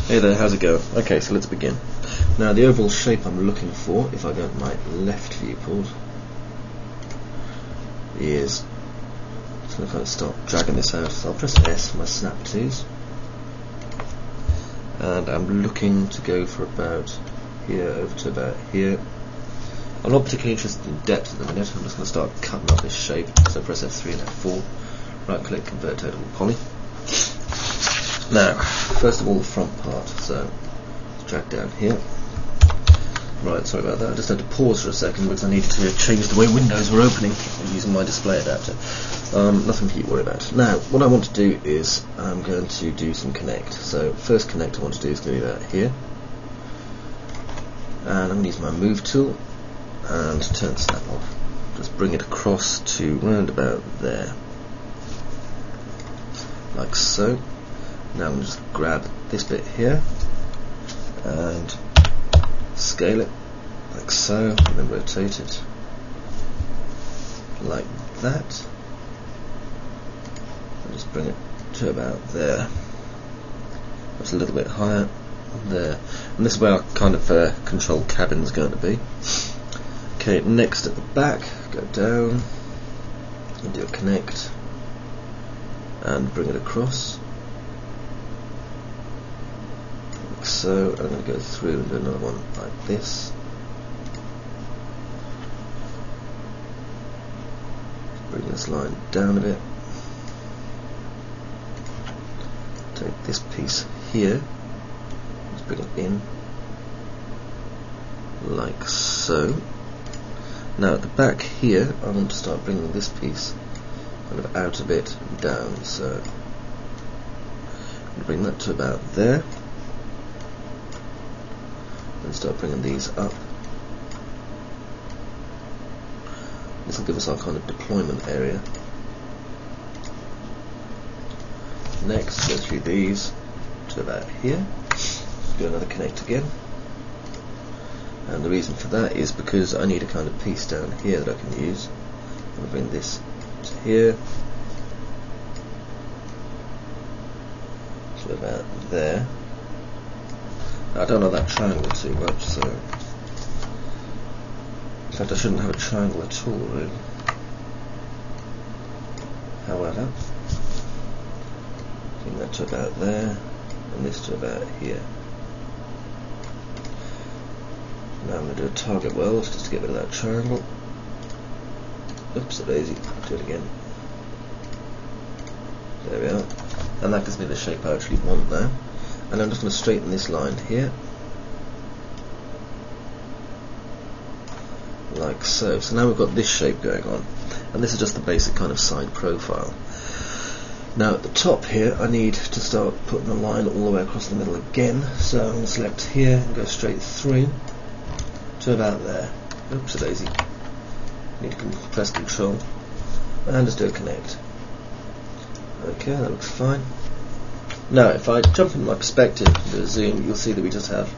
Hey there, how's it going? Okay, so let's begin. Now the overall shape I'm looking for, if I go to my left viewport, is so if I start dragging this out, so I'll press S for my snap twos, and I'm looking to go for about here over to about here. I'm not particularly interested in depth at the minute. I'm just going to start cutting up this shape. So press F3 and F4, right click, convert total to poly. Now, first of all, the front part. So let's drag down here. Right, sorry about that. I just had to pause for a second because I needed to change the way windows were opening using my display adapter. Nothing for you to worry about. Now, what I want to do is I'm going to do some connect. So first connect I want to do is going to be about here, and I'm going to use my move tool and turn snap off. Just bring it across to round about there, like so. Now I'm going to just grab this bit here and scale it like so, and then rotate it like that, and just bring it to about there. That's a little bit higher there, and this is where our kind of control cabin's going to be. Okay, next at the back, go down and do a connect and bring it across like so. I'm going to go through and do another one like this. Bring this line down a bit. Take this piece here, let's bring it in like so. Now at the back here I want to start bringing this piece kind of out a bit and down, so I'm going to bring that to about there and start bringing these up. This will give us our kind of deployment area. Next, go through these to about here, do another connect again. And the reason for that is because I need a kind of piece down here that I can use. I'm going to bring this to here, to about there. Now, I don't know that triangle too much, so in fact I shouldn't have a triangle at all really. However, bring that to about there, and this to about here. Now I'm going to do a target weld just to get rid of that triangle. Oops, a daisy. Do it again. There we are. And that gives me the shape I actually want now. And I'm just going to straighten this line here, like so. So now we've got this shape going on, and this is just the basic kind of side profile. Now at the top here I need to start putting a line all the way across the middle again, so I'm going to select here and go straight through to about there. Oops, a daisy. Need to press Control and just do a connect. Okay, that looks fine. Now if I jump into my perspective and do a zoom, you'll see that we just have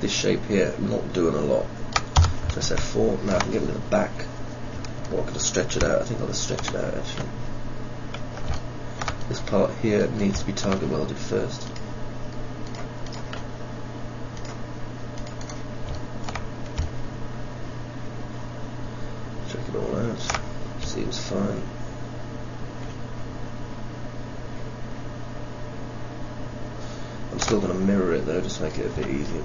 this shape here, not doing a lot. Press F4, now I can get rid of the back, or I'm going to stretch it out. I think I'll just stretch it out actually. This part here needs to be target welded first. Check it all out, seems fine. I'm still going to mirror it though, just to make it a bit easier.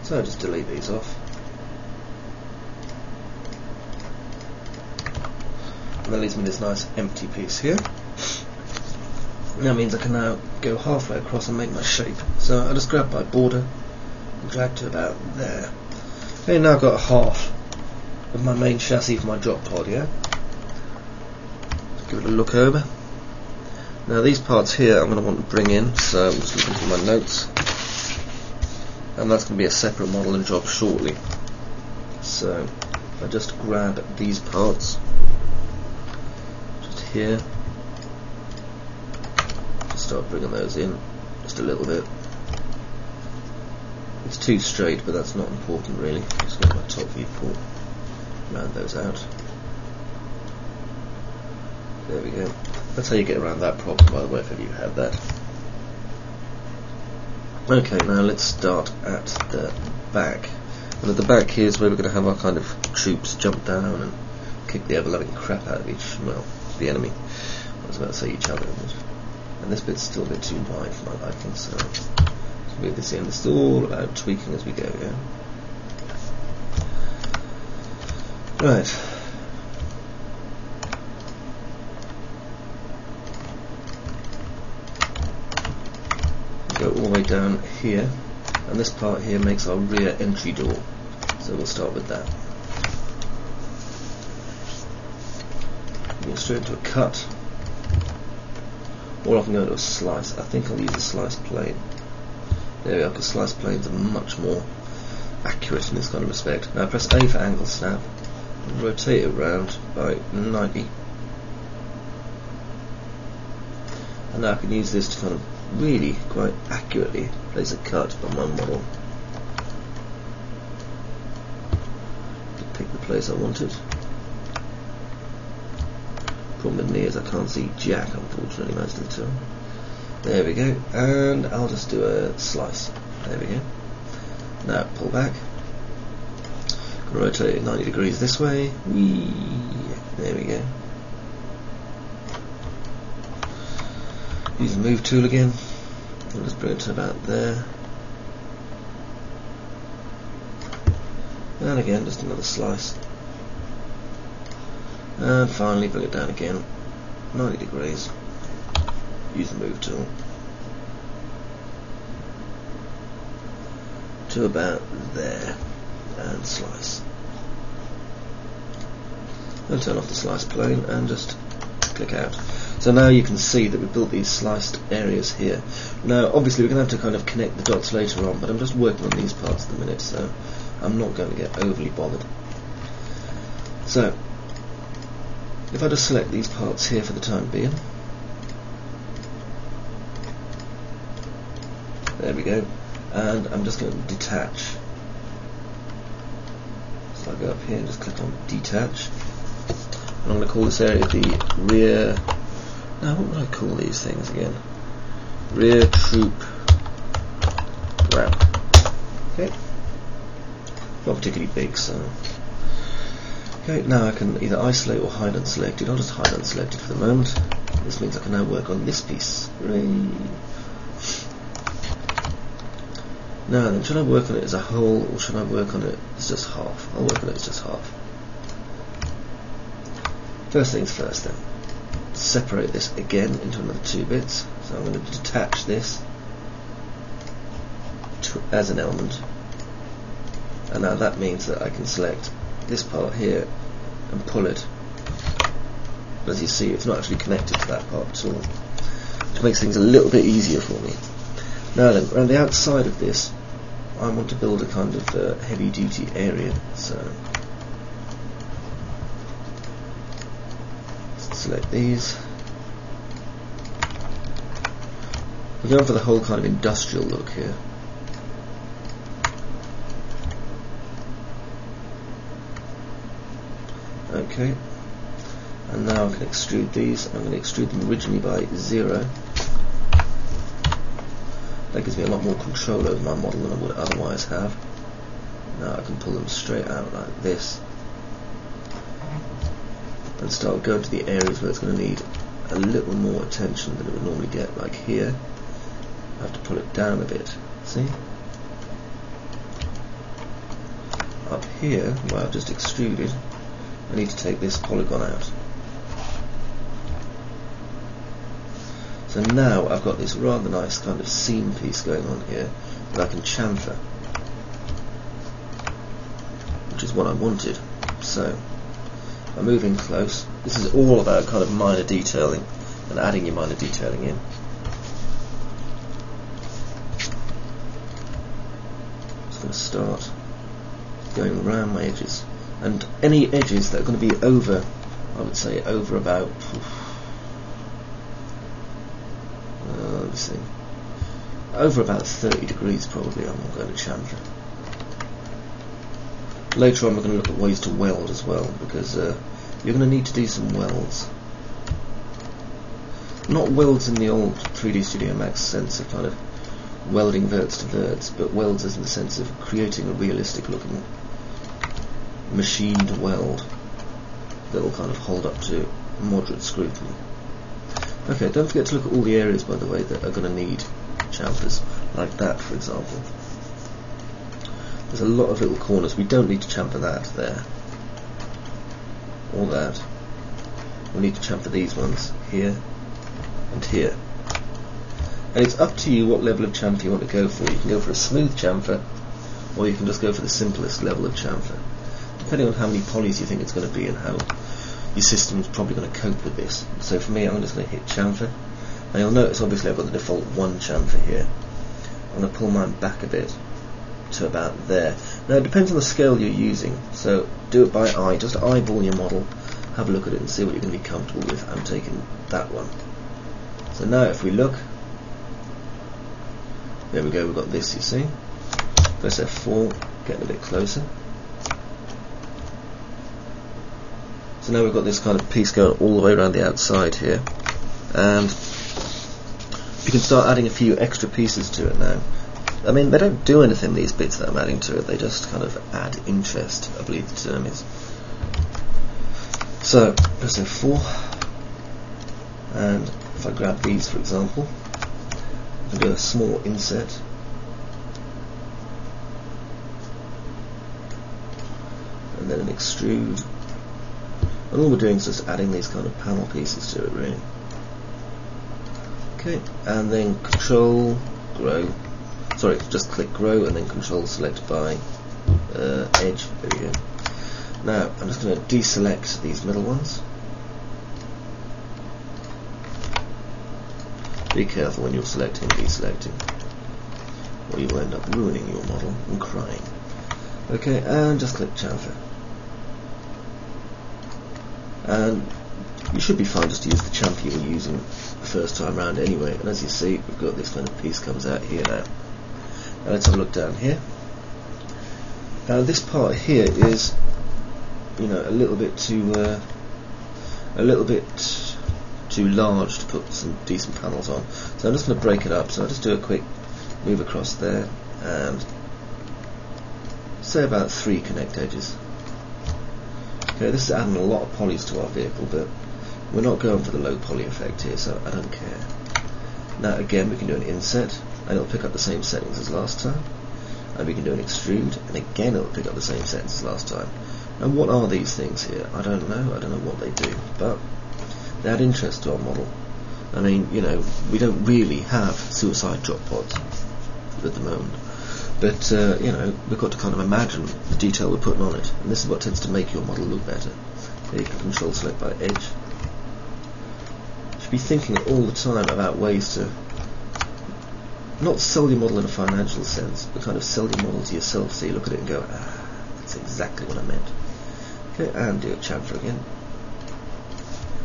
So I'll just delete these off. And that leaves me this nice empty piece here. And that means I can now go halfway across and make my shape. So I'll just grab my border and drag to about there. Okay, now I've got a half of my main chassis for my drop pod, yeah? Let's give it a look over. Now these parts here I'm going to want to bring in, so I'm just looking through my notes. And that's going to be a separate model and job shortly. So I just grab these parts, just here, just start bringing those in, just a little bit. It's too straight, but that's not important really. Just get my top viewport, round those out. There we go. That's how you get around that problem, by the way, if ever you had that. Okay, now let's start at the back. And at the back here is where we're going to have our kind of troops jump down and kick the ever-loving crap out of the enemy. I was about to say each other. And this bit's still a bit too wide for my liking, so let's move this in. It's all about tweaking as we go, yeah? Right. Go all the way down here, and this part here makes our rear entry door, so we'll start with that. Go straight to a cut, or I can go to a slice. I think I'll use a slice plane. There we are, because slice planes are much more accurate in this kind of respect. Now press A for angle snap, and rotate it around by 90. And now I can use this to kind of really quite accurately place a cut on my model to pick the place I wanted. Problem with me is I can't see jack, unfortunately, most of the time. There we go, and I'll just do a slice. There we go. Now pull back, rotate it 90 degrees this way. Whee! There we go. Use the move tool again. I'll just bring it to about there. And again, just another slice. And finally bring it down again, 90 degrees. Use the move tool. To about there. And slice. And turn off the slice plane and just click out. So now you can see that we've built these sliced areas here. Now obviously we're going to have to kind of connect the dots later on, but I'm just working on these parts at the minute, so I'm not going to get overly bothered. So if I just select these parts here for the time being, there we go, and I'm just going to detach. So I go up here and just click on detach, and I'm going to call this area the rear. Now what would I call these things again? Rear troop ramp. Okay. Not particularly big, so. Okay, now I can either isolate or hide unselected. I'll just hide unselected for the moment. This means I can now work on this piece. Hooray. Now then, should I work on it as a whole, or should I work on it as just half? I'll work on it as just half. First things first then. Separate this again into another 2 bits. So I'm going to detach this as an element, and now that means that I can select this part here and pull it. But as you see, it's not actually connected to that part at all, which makes things a little bit easier for me. Now then, around the outside of this, I want to build a kind of heavy-duty area. So select these. We're going for the whole kind of industrial look here. Okay, and now I can extrude these. I'm going to extrude them originally by 0. That gives me a lot more control over my model than I would otherwise have. Now I can pull them straight out like this and start going to the areas where it's going to need a little more attention than it would normally get, like here. I have to pull it down a bit, see? Up here, where I've just extruded, I need to take this polygon out. So now I've got this rather nice kind of seam piece going on here that I can chamfer, which is what I wanted. So I'm moving close. This is all about kind of minor detailing and adding your minor detailing in. Just going to start going around my edges, and any edges that are going to be over, I would say over about, let me see, over about 30 degrees probably I'm going to chamfer. Later on we're going to look at ways to weld as well, because you're going to need to do some welds. Not welds in the old 3D Studio Max sense of kind of welding verts to verts, but welds as in the sense of creating a realistic looking machined weld that will kind of hold up to moderate scrutiny. Okay, don't forget to look at all the areas, by the way, that are going to need chamfers, like that for example. There's a lot of little corners. We don't need to chamfer that there, or that. We need to chamfer these ones here and here. And it's up to you what level of chamfer you want to go for. You can go for a smooth chamfer, or you can just go for the simplest level of chamfer, depending on how many polys you think it's going to be and how your system's probably going to cope with this. So for me, I'm just going to hit chamfer, and you'll notice obviously I've got the default 1 chamfer here. I'm going to pull mine back a bit to about there. Now it depends on the scale you're using, so do it by eye. Just eyeball your model, have a look at it and see what you're going to be comfortable with. I'm taking that one. So now if we look, there we go, we've got this, you see. Press F4, getting a bit closer. So now we've got this kind of piece going all the way around the outside here, and you can start adding a few extra pieces to it now. I mean, they don't do anything, these bits that I'm adding to it, they just kind of add interest, I believe the term is. So, press F4, and if I grab these for example, I can do a small inset, and then an extrude, and all we're doing is just adding these kind of panel pieces to it really. Okay, and then control, grow, sorry, just click grow and then control select by edge, there we go. Now I'm just going to deselect these middle ones. Be careful when you're selecting, deselecting, or you will end up ruining your model and crying. Okay, and just click chamfer. And you should be fine just to use the chamfer you were using the first time round anyway. And as you see, we've got this kind of piece comes out here now. Now let's have a look down here. Now this part here is, you know, a little bit too large to put some decent panels on. So I'm just going to break it up. So I'll just do a quick move across there and say about 3 connect edges. Okay, this is adding a lot of polys to our vehicle, but we're not going for the low poly effect here, so I don't care. Now again, we can do an inset, and it'll pick up the same settings as last time. And we can do an extrude, and again it'll pick up the same settings as last time. And what are these things here? I don't know what they do, but they add interest to our model. I mean, you know, we don't really have suicide drop pods at the moment. But, you know, we've got to kind of imagine the detail we're putting on it. And this is what tends to make your model look better. Here you can control select by edge. You should be thinking all the time about ways to not sell your model in a financial sense, but kind of sell your model to yourself, so you look at it and go, ah, that's exactly what I meant. Okay, and do a chamfer again.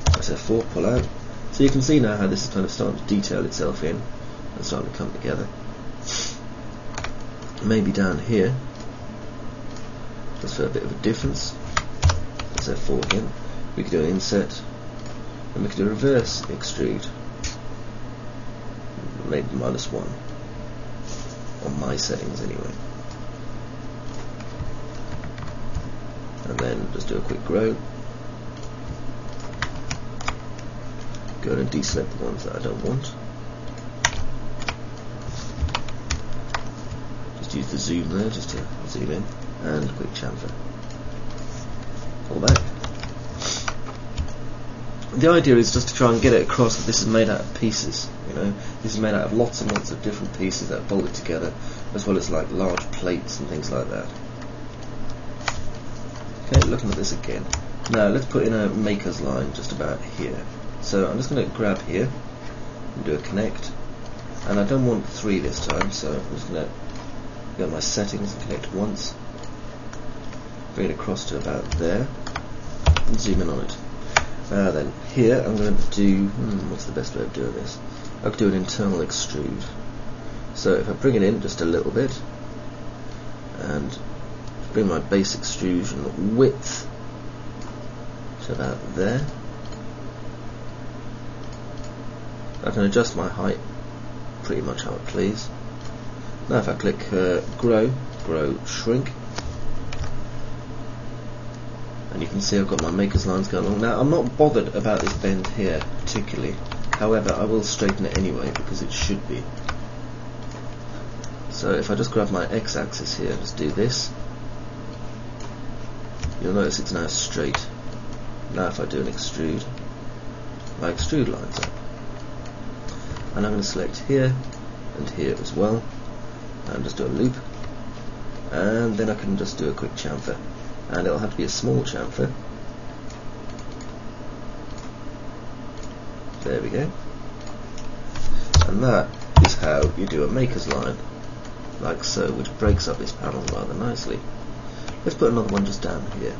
Press F4, pull out. So you can see now how this is kind of starting to detail itself in and starting to come together. Maybe down here, just for a bit of a difference, press F4 again, we could do an inset, and we could do a reverse extrude, maybe -1, on my settings anyway. And then just do a quick grow, go and deselect the ones that I don't want. Use the zoom there just to zoom in, and a quick chamfer. Pull back. The idea is just to try and get it across that this is made out of pieces. You know, this is made out of lots and lots of different pieces that are bolted together, as well as like large plates and things like that. Okay, looking at this again. Now let's put in a maker's line just about here. So I'm just going to grab here and do a connect, and I don't want 3 this time, so I'm just going to go to my settings and connect once, bring it across to about there, and zoom in on it. Then here I'm going to do, what's the best way of doing this? I could do an internal extrude. So if I bring it in just a little bit, and bring my base extrusion width to about there, I can adjust my height pretty much how I please. Now if I click grow, shrink, and you can see I've got my maker's lines going along. Now I'm not bothered about this bend here particularly, however I will straighten it anyway because it should be. So if I just grab my x-axis here, just do this, you'll notice it's now straight. Now if I do an extrude, my extrude lines up. And I'm going to select here and here as well, and just do a loop, and then I can just do a quick chamfer, and it'll have to be a small chamfer. There we go. And that is how you do a maker's line, like so, which breaks up this panel rather nicely. Let's put another one just down here.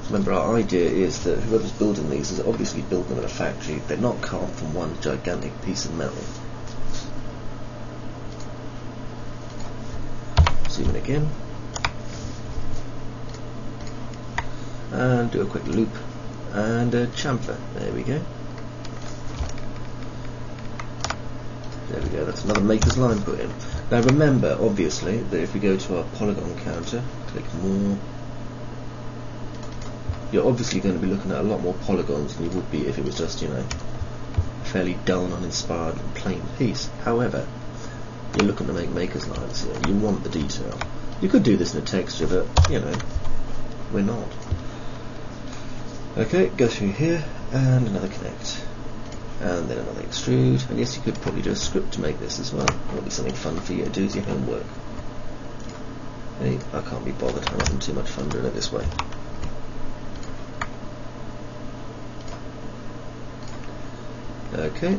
Remember, our idea is that whoever's building these is obviously building them in a factory. They're not carved from one gigantic piece of metal. Zoom in again. And do a quick loop and a chamfer. There we go. There we go, that's another maker's line put in. Now remember, obviously, that if we go to our polygon counter, click more, you're obviously going to be looking at a lot more polygons than you would be if it was just, you know, a fairly dull, uninspired and plain piece. However, you're looking to make maker's lines here. You want the detail. You could do this in a texture, but, you know, we're not. Okay, go through here, and another connect. And then another extrude, and yes, you could probably do a script to make this as well. That'll be something fun for you to do as your homework. Hey, I can't be bothered, I'm having too much fun doing it this way. Okay,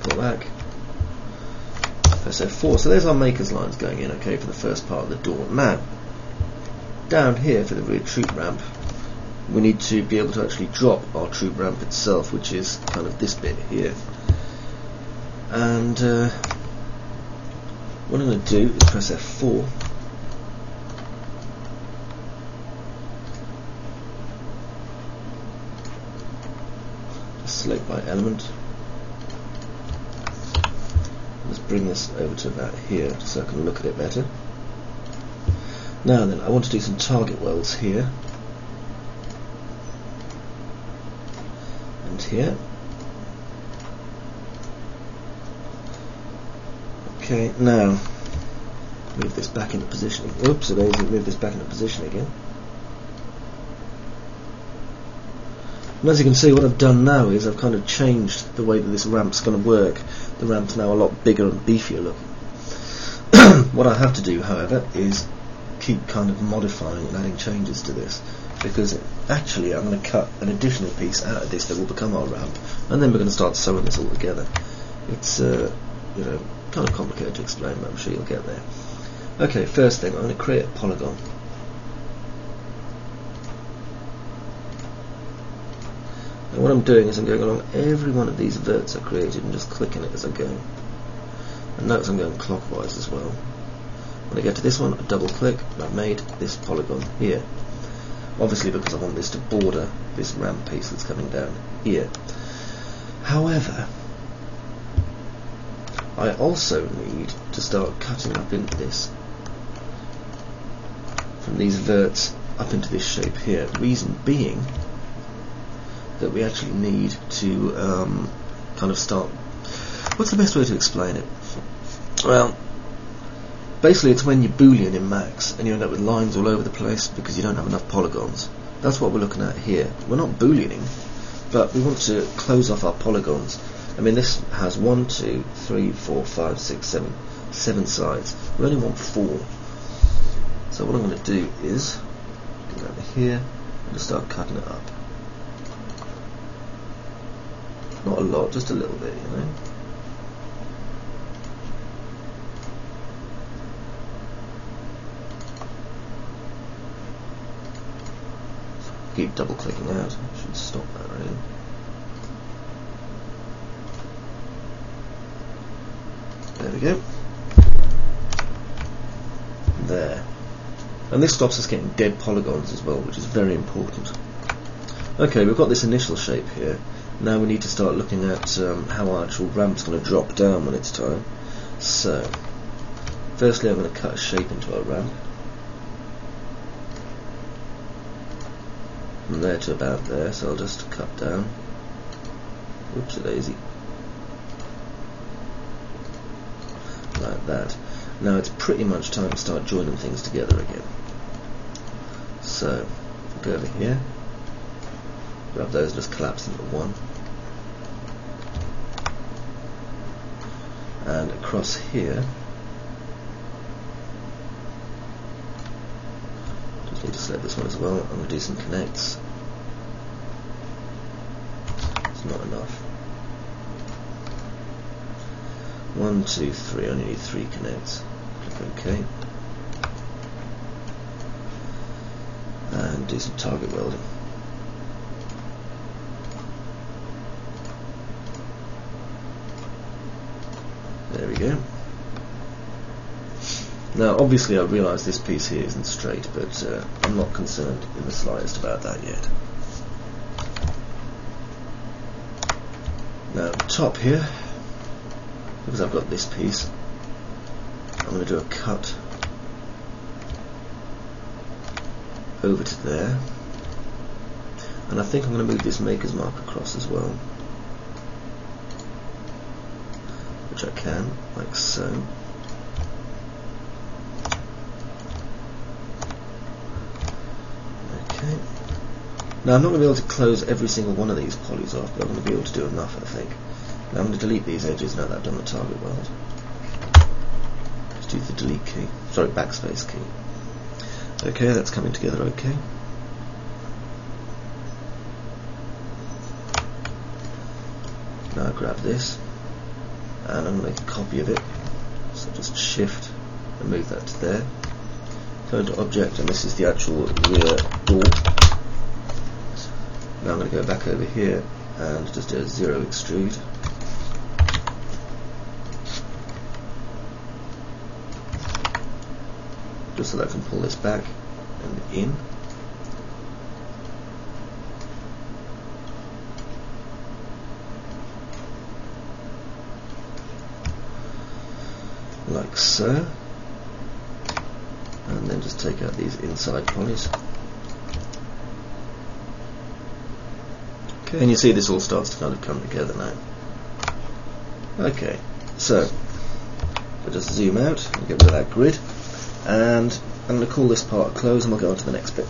pull back, press F4, so there's our maker's lines going in, okay, for the first part of the door. Now, down here for the rear troop ramp, we need to be able to actually drop our troop ramp itself, which is kind of this bit here. And what I'm going to do is press F4, just select my element, let's bring this over to about here so I can look at it better. Now then, I want to do some target welds here and here. Okay, now move this back into position. Oops, it is. Move this back into position again. And as you can see, what I've done now is I've kind of changed the way that this ramp's going to work. The ramp's now a lot bigger and beefier looking. What I have to do, however, is keep kind of modifying and adding changes to this, because actually I'm going to cut an additional piece out of this that will become our ramp, and then we're going to start sewing this all together. It's you know, kind of complicated to explain, but I'm sure you'll get there. Okay, first thing, I'm going to create a polygon. And what I'm doing is I'm going along every one of these verts I created and just clicking it as I go. And notice I'm going clockwise as well. When I get to this one, I double click, and I've made this polygon here. Obviously because I want this to border this ramp piece that's coming down here. However, I also need to start cutting up into this, from these verts up into this shape here. Reason being that we actually need to kind of start, what's the best way to explain it? Well, basically it's when you're boolean in Max and you end up with lines all over the place because you don't have enough polygons. That's what we're looking at here. We're not booleaning, but we want to close off our polygons. I mean, this has 1, 2, 3, 4, 5, 6, 7 sides. We only want 4. So what I'm going to do is go over here and just start cutting it up. Not a lot, just a little bit, you know. Keep double clicking out. I should stop that really. There we go. There. And this stops us getting dead polygons as well, which is very important. Okay, we've got this initial shape here. Now we need to start looking at how our actual ramp's going to drop down when it's time. So, firstly I'm going to cut a shape into our ramp. From there to about there, so I'll just cut down. Whoopsie daisy. Like that. Now it's pretty much time to start joining things together again. So, go over here. Grab those, just collapse into one. And across here, just need to select this one as well. I'm going to do some connects. It's not enough. 1, 2, 3. I only need 3 connects. Click OK. And do some target welding. There we go. Now obviously I realise this piece here isn't straight, but I'm not concerned in the slightest about that yet. Now at the top here, because I've got this piece, I'm going to do a cut over to there, and I think I'm going to move this maker's mark across as well, which I can, like so. Okay. Now I'm not going to be able to close every single one of these polys off, but I'm going to be able to do enough, I think. Now I'm going to delete these edges now that I've done the target weld. Just use the delete key, sorry, backspace key. Okay, that's coming together okay. Now I grab this, and I'm going to make a copy of it. So just shift and move that to there. Go into object, and this is the actual rear door. Now I'm going to go back over here and just do a 0 extrude. Just so that I can pull this back and in. Like so. And then just take out these inside polys. Okay, and you see this all starts to kind of come together now. Okay, so I'll just zoom out and get rid of that grid. And I'm going to call this part close, and we'll go on to the next bit.